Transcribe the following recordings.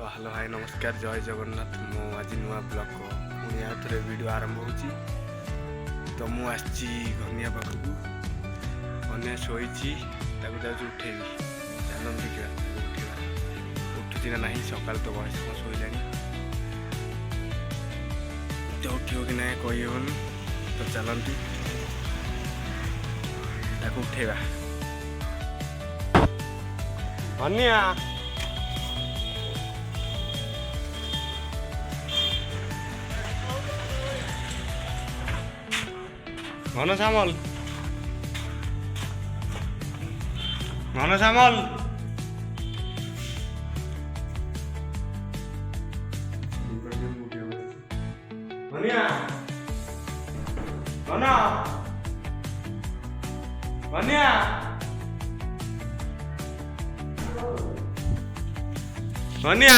Hello hi नमस्कार जय जगन्नाथ मो आज नुआ ब्लॉग को पुणी आ थे वीडियो आरंभ होची तो मु आछि घनिया पाखकू घनिया शोइची ताको जाउछु उठेबी चलन देखिया उठिबा उठुची ना नहीं सकाल तो बयस को शोइलानी तो उठियो कि नहीं कोई होन तो चलंती ताको उठेबा घनिया घन श्यामल घन श्यामल घनिया घन घनिया घनिया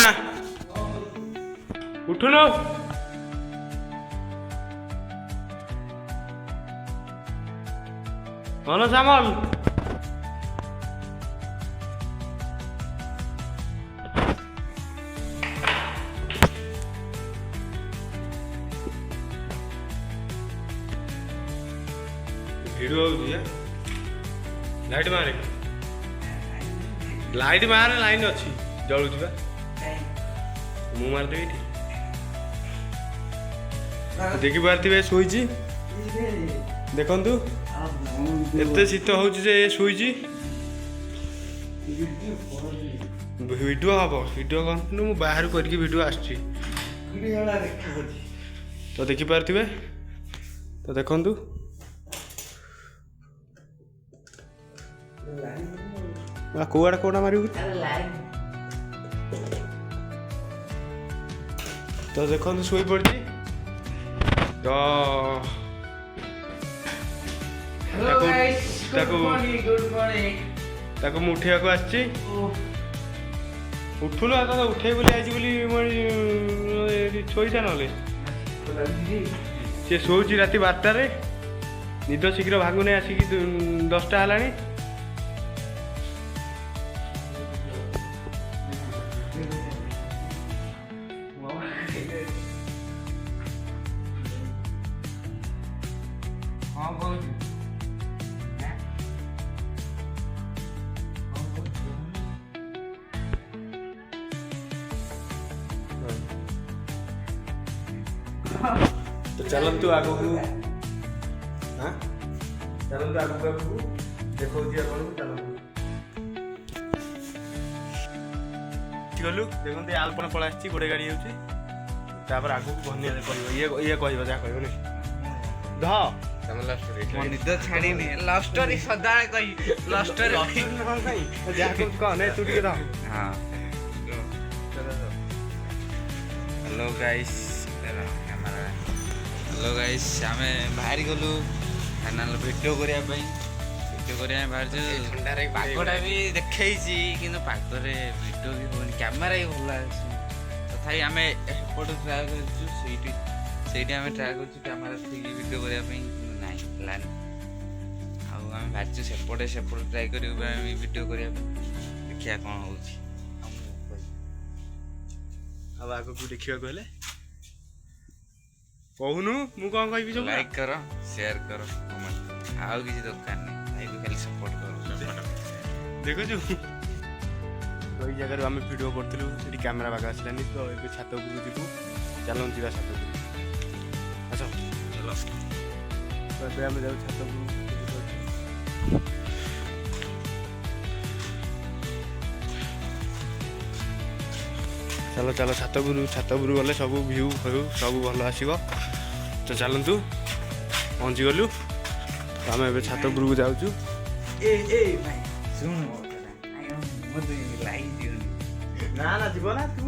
उठुन घन श्यामल भिड़ लाइट मारे लाइन अच्छी जलू मु मारदेवी देखी पारे शोची देखु एत शीत हो शोची भिडियो हम भिडियो करूँ मुझे बाहर करके भिडियो आसची तो देखिपारे तो देखु कौड़ा कौड़ा मार तो देखो शोई पड़ी तो उठे को आसची उठुन उठे शोईसा ना सी शोची राति 12 निद शीघ्र भागुने आसिक 10टा है तो चलतु आग को चलतु आग को देखो गलु देखते आलपना पड़ा गोटे गाड़ी होपर आग को घनिया ये कह जहाँ कह निद छाड़ी लव स्टोरी सदा कही लव स्टोरी तू टे हाँ हेलो गाइस हेलो गाइस आम बाहरी गलु फाइनाल वीडियो करने बाहर पागटा भी देखी कि पागरे वीडियो भी होनी कैमेरा ही भल तथापि आम एपट ट्राए कर ट्राए कर वीडियो करने ना आम बाहर सेपटे ट्राए कर वीडियो करने देखिए कौन हो आग को देखा कहले कहूनु मु कौन कहि सब लाइक करो शेयर करो कमेंट आउ किसी दरकार नहीं भाई खाली सपोर्ट करो देखो जो तो ये जगह आम वीडियो करथिलु सेठी कैमरा बागा आसलानी तो ए छात उपरु जिबु चलन जीवा छात उपरु अच्छा चलो तो ए हम जाउ छात उपरु चलो चलो छात उपरु गले सब व्यू सब भल आसो तो चलतु पहुँची गलु तो आम ए छात उपरु जाऊँ ना ना जीव ना तू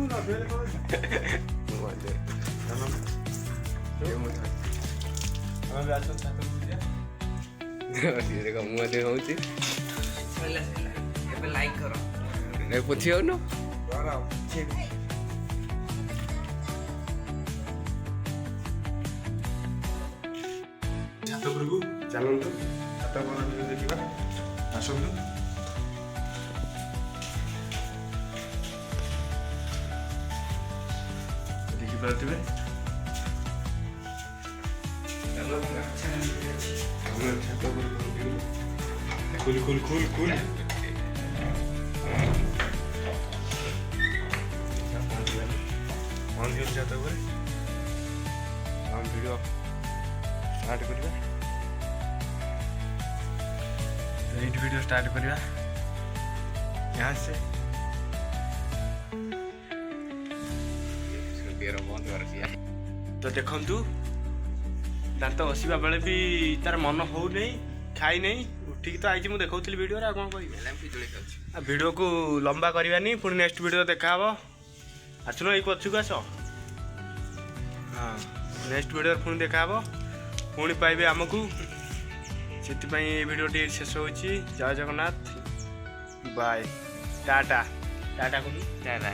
लाइक करो पुछी हो छात उपरकू चलतु छात देखा आसतु ଦେଖିପାରୁଥିବେ ଖୁଲ ଖୁଲ ଖୁଲ ଖୁଲ ଛାତ ଉପରେ हम वीडियो स्टार्ट करिया एट वीडियो स्टार्ट करिया यहाँ से तो देखंतु दांत बसवा बेले भी तार मन हो नहीं खाई नहीं उठिक तो आई मुझे देखी वीडियो कौन कह वीडियो को लंबा करवानी पुणी नेक्स्ट वीडियो देखा आसुन ये पछक आस हाँ नेक्स्ट वीडियो पुणी देखा पुणी पाइबे आमको से वीडियो शेष हो जय जगन्नाथ बाय टाटा टाटा को टाटा।